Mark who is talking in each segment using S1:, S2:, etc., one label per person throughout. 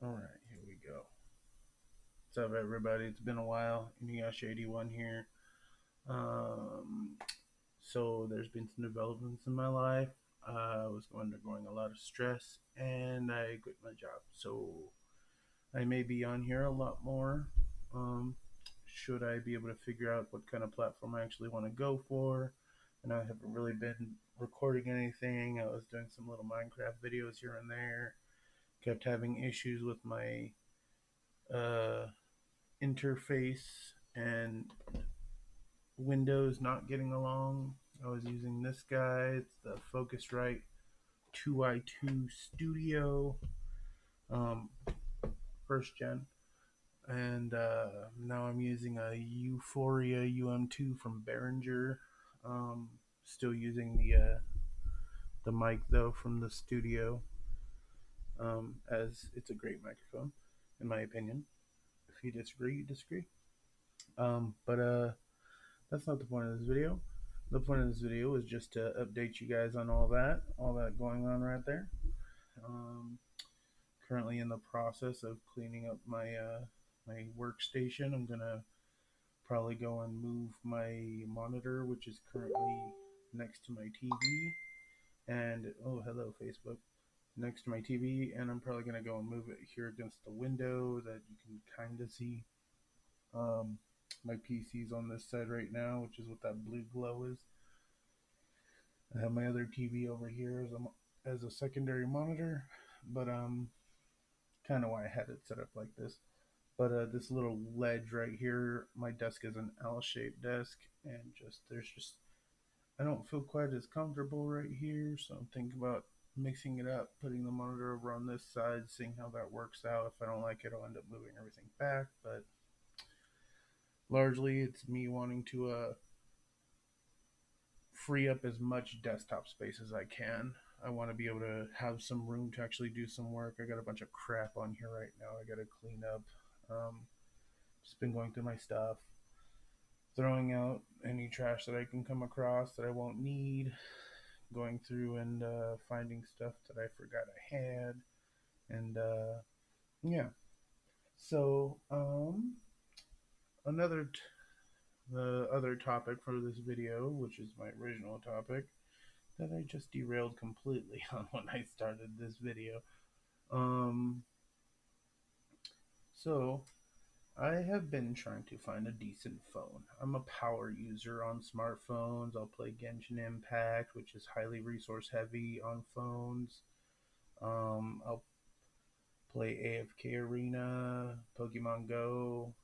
S1: Alright, here we go. What's up, everybody? It's been a while. Inuyasha81 here. Um, so, there's been some developments in my life. I was undergoing a lot of stress and I quit my job. So, I may be on here a lot more. Um, should I be able to figure out what kind of platform I actually want to go for? And I haven't really been recording anything. I was doing some little Minecraft videos here and there. Kept having issues with my uh, interface and Windows not getting along. I was using this guy. It's the Focusrite 2i2 Studio, um, first gen, and now I'm using a Euphoria UM2 from Behringer. Um, Still using the mic though from the studio, as it's a great microphone, in my opinion. If you disagree, you disagree. But that's not the point of this video. The point of this video is just to update you guys on all that going on right there. Um, Currently in the process of cleaning up my workstation. I'm gonna probably go and move my monitor, which is currently next to my TV, and oh, hello Facebook, next to my TV, and I'm probably gonna go and move it here against the window that you can kind of see. Um, my PC's on this side right now, which is what that blue glow is. I have my other TV over here as a secondary monitor, but kind of why I had it set up like this. But this little ledge right here, my desk is an L-shaped desk, and there's just I don't feel quite as comfortable right here, so I'm thinking about mixing it up, putting the monitor over on this side, seeing how that works out. If I don't like it, I'll end up moving everything back, but largely it's me wanting to free up as much desktop space as I can. I want to be able to have some room to actually do some work. I got a bunch of crap on here right now. I got to clean up. Just been going through my stuff, throwing out any trash that I can come across that I won't need, going through and finding stuff that I forgot I had, and yeah. So another the other topic for this video, which is my original topic, that I just derailed completely on when I started this video. Um, so I have been trying to find a decent phone. I'm a power user on smartphones. I'll play Genshin Impact, which is highly resource heavy on phones. I'll play AFK Arena, Pokemon Go,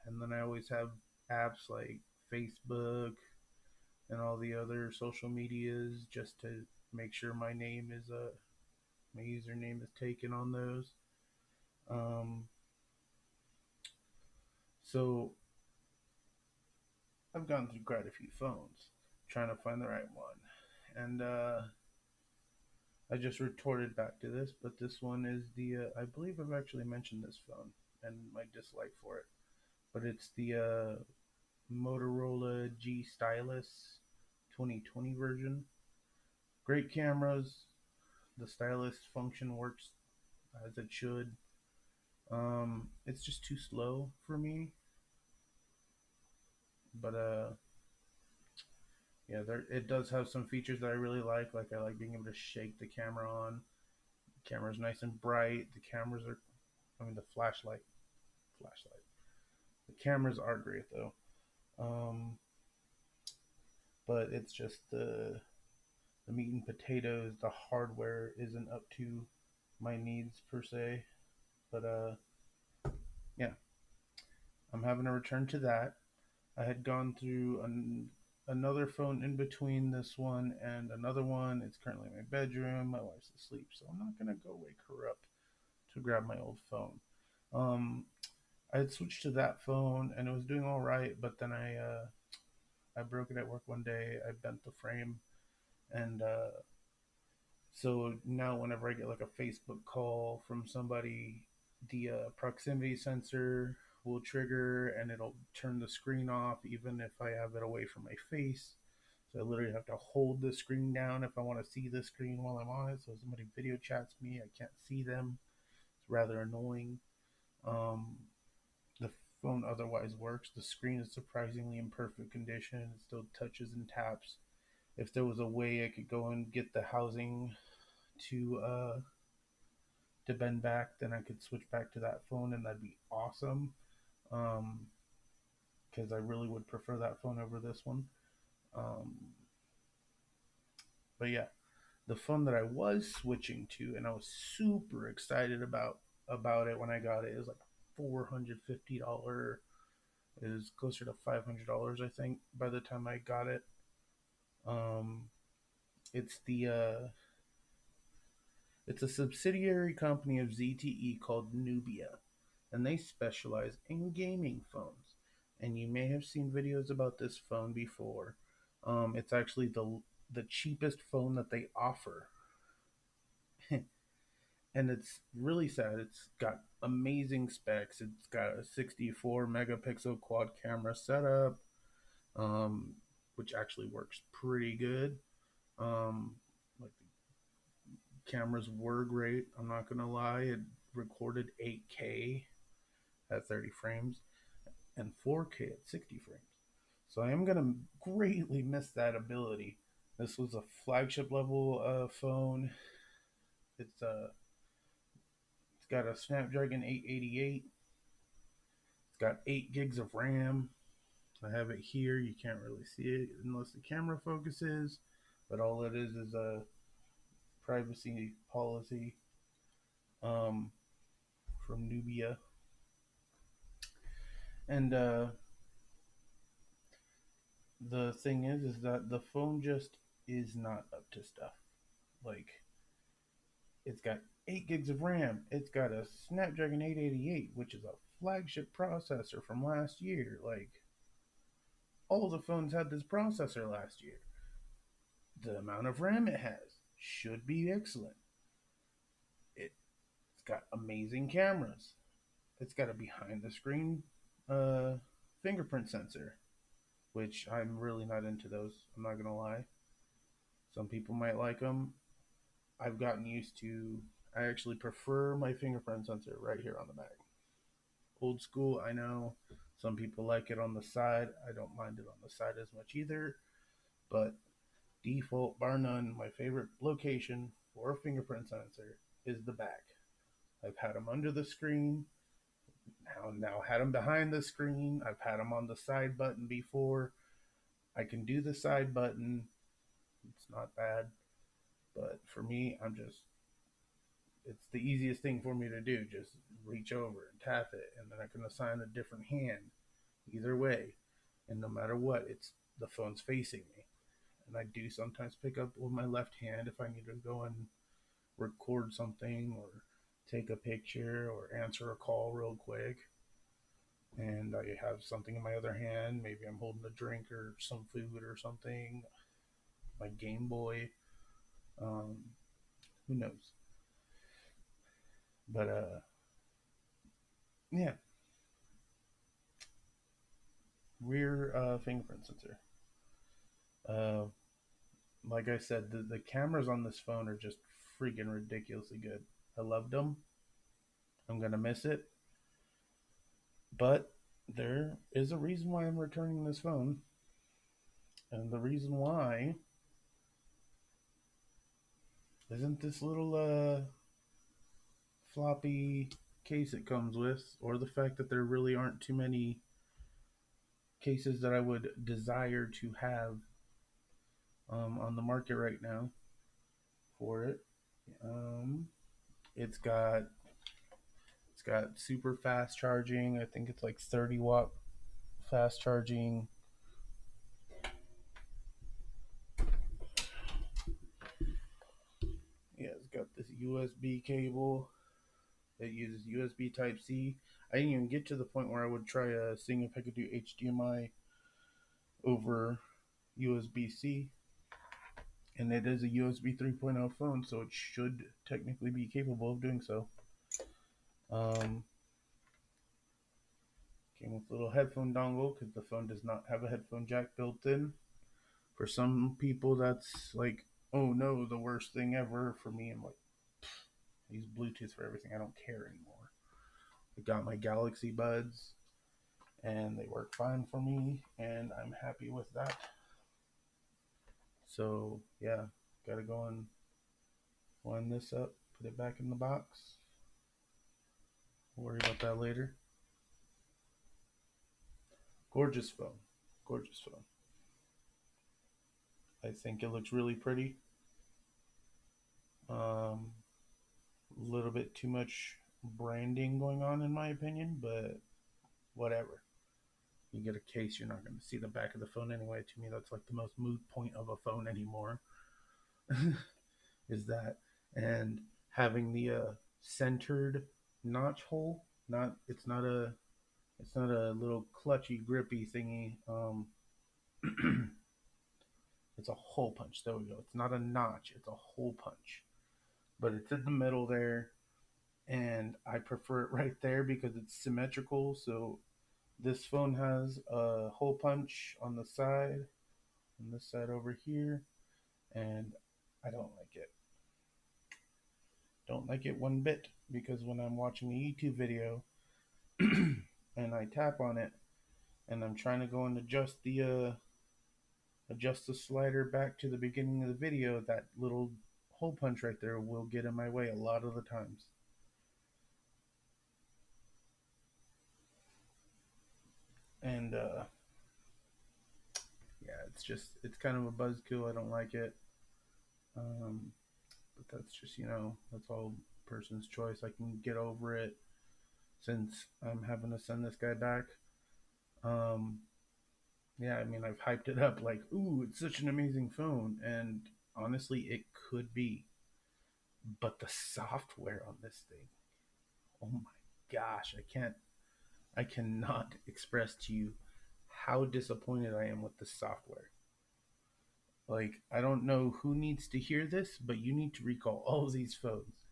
S1: and then I always have apps like Facebook and all the other social medias just to make sure my username is taken on those. Um, so I've gone through quite a few phones trying to find the right one, and I just retorted back to this, but this one is I believe I've actually mentioned this phone and my dislike for it, but it's the Motorola G Stylus 2020 version. Great cameras. The stylus function works as it should. It's just too slow for me, but yeah, it does have some features that I really like. Like I like being able to shake the camera on. The camera's nice and bright. The flashlight. The cameras are great though. Um, but it's just the meat and potatoes. The hardware isn't up to my needs per se. But yeah, I'm having to return to that. I had gone through another phone in between this one and another one. It's currently in my bedroom. My wife's asleep, so I'm not gonna go wake her up to grab my old phone. Um, I had switched to that phone and it was doing all right, but then I broke it at work one day. I bent the frame, and so now whenever I get like a Facebook call from somebody, the proximity sensor will trigger and it'll turn the screen off even if I have it away from my face. So I literally have to hold the screen down if I want to see the screen while I'm on it. So if somebody video chats me, I can't see them. It's rather annoying. Um, the phone otherwise works. The screen is surprisingly in perfect condition. It still touches and taps. If there was a way I could go and get the housing to bend back, then I could switch back to that phone, and that'd be awesome. Um, because I really would prefer that phone over this one. Um, but yeah, the phone that I was switching to, and I was super excited about it when I got it. It was like $450. It was closer to $500, I think, by the time I got it. Um, it's the it's a subsidiary company of ZTE called Nubia, and they specialize in gaming phones. And you may have seen videos about this phone before. It's actually the cheapest phone that they offer, and it's really sad. It's got amazing specs. It's got a 64 megapixel quad camera setup, um, which actually works pretty good. Like the cameras were great. I'm not gonna lie. It recorded 8K at 30 frames and 4K at 60 frames. So I am gonna greatly miss that ability. This was a flagship level phone. It's got a Snapdragon 888. It's got 8 gigs of RAM. I have it here. You can't really see it unless the camera focuses, but all it is a privacy policy um, from Nubia. And the thing is that the phone just is not up to stuff. Like, it's got 8 gigs of RAM. It's got a Snapdragon 888, which is a flagship processor from last year. Like, all the phones had this processor last year. The amount of RAM it has should be excellent. It's got amazing cameras. It's got a behind the screen uh, fingerprint sensor, which I'm really not into those. I'm not gonna lie. Some people might like them. I've gotten used to. I actually prefer my fingerprint sensor right here on the back. Old school, I know. Some people like it on the side. I don't mind it on the side as much either. But default, bar none, my favorite location for a fingerprint sensor is the back. I've had them under the screen. Now had them behind the screen. I've had them on the side button before. I can do the side button. It's not bad. But for me, it's the easiest thing for me to do. Just reach over and tap it, and then I can assign a different hand either way. And no matter what, it's the phone's facing me. And I do sometimes pick up with my left hand if I need to go and record something or take a picture or answer a call real quick. And I have something in my other hand. Maybe I'm holding a drink or some food or something. My Game Boy. Um, who knows? But yeah, rear fingerprint sensor. Uh, like I said, the cameras on this phone are just freaking ridiculously good. I loved them. I'm gonna miss it, but there is a reason why I'm returning this phone, and the reason why isn't this little floppy case it comes with, or the fact that there really aren't too many cases that I would desire to have on the market right now for it. Um, it's got super fast charging. I think it's like 30-watt fast charging. Yeah, it's got this USB cable that uses USB Type C. I didn't even get to the point where I would try seeing if I could do HDMI over USB C. And it is a USB 3.0 phone, so it should technically be capable of doing so. Came with a little headphone dongle because the phone does not have a headphone jack built in. For some people, that's like, oh no, the worst thing ever. For me, I'm like, I use Bluetooth for everything. I don't care anymore. I got my Galaxy Buds, and they work fine for me, and I'm happy with that. So yeah, gotta go and wind this up, put it back in the box. We'll worry about that later. Gorgeous phone. Gorgeous phone. I think it looks really pretty. A little bit too much branding going on in my opinion, but whatever. You get a case, you're not going to see the back of the phone anyway. To me, that's like the most moot point of a phone anymore. Is that, and having the centered notch hole. Not it's not a little clutchy grippy thingy. It's a hole punch. There we go. It's not a notch. It's a hole punch, but it's in the middle there, and I prefer it right there because it's symmetrical. So this phone has a hole punch on the side, on this side over here, and I don't like it. Don't like it one bit, because when I'm watching a YouTube video and I tap on it and I'm trying to go and adjust the slider back to the beginning of the video, that little hole punch right there will get in my way a lot of the times. And yeah, it's kind of a buzzkill. I don't like it. But that's just, that's all person's choice. I can get over it since I'm having to send this guy back. Yeah, I mean, I've hyped it up like, ooh, it's such an amazing phone, and honestly, it could be. But the software on this thing, oh my gosh, I cannot express to you how disappointed I am with the software. Like, I don't know who needs to hear this, but you need to recall all of these phones.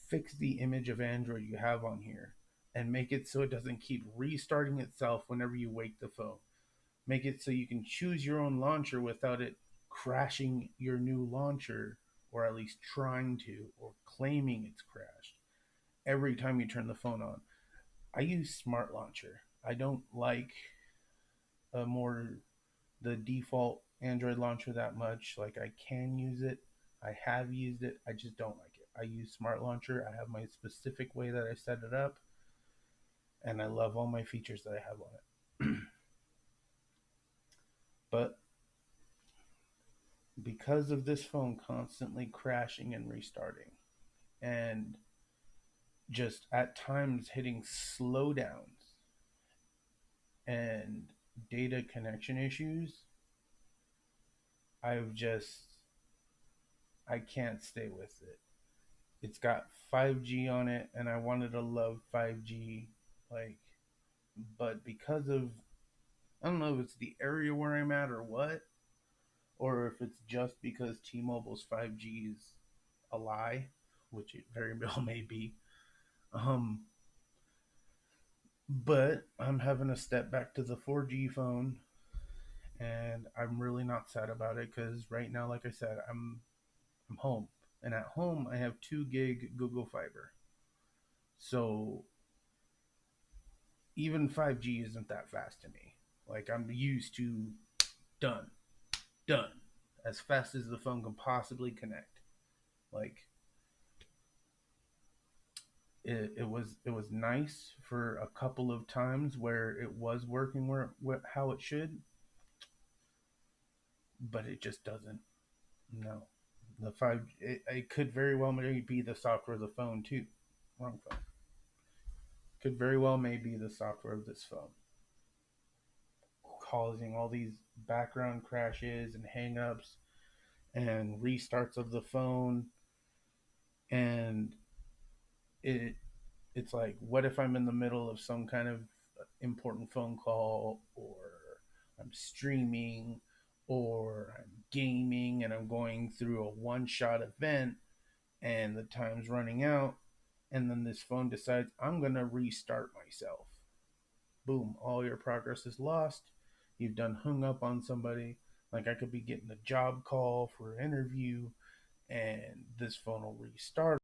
S1: Fix the image of Android you have on here and make it so it doesn't keep restarting itself whenever you wake the phone. Make it so you can choose your own launcher without it crashing your new launcher, or at least trying to, or claiming it's crashed every time you turn the phone on. I use Smart Launcher. I don't like the default Android launcher that much. Like, I can use it. I have used it. I just don't like it. I use Smart Launcher. I have my specific way that I set it up, and I love all my features that I have on it. But because of this phone constantly crashing and restarting, and just at times hitting slowdowns and data connection issues, I can't stay with it. It's got 5G on it, and I wanted to love 5G, like, but because of, I don't know if it's the area where I'm at or what, or if it's just because T-Mobile's 5G is a lie, which it very well may be. But I'm having to step back to the 4G phone, and I'm really not sad about it because right now, like I said, I'm home, and at home I have 2 gig Google Fiber, so even 5G isn't that fast to me. Like, I'm used to done, done, as fast as the phone can possibly connect. Like, it was nice for a couple of times where it was working how it should, but it just doesn't. No, the it could very well maybe be the software of the phone too. Wrong phone. Could very well maybe be the software of this phone causing all these background crashes and hangups and restarts of the phone. And it's like, what if I'm in the middle of some kind of important phone call, or I'm streaming, or I'm gaming and I'm going through a one-shot event and the time's running out, and then this phone decides I'm going to restart myself. Boom, all your progress is lost. You've done hung up on somebody. Like, I could be getting a job call for an interview, and this phone will restart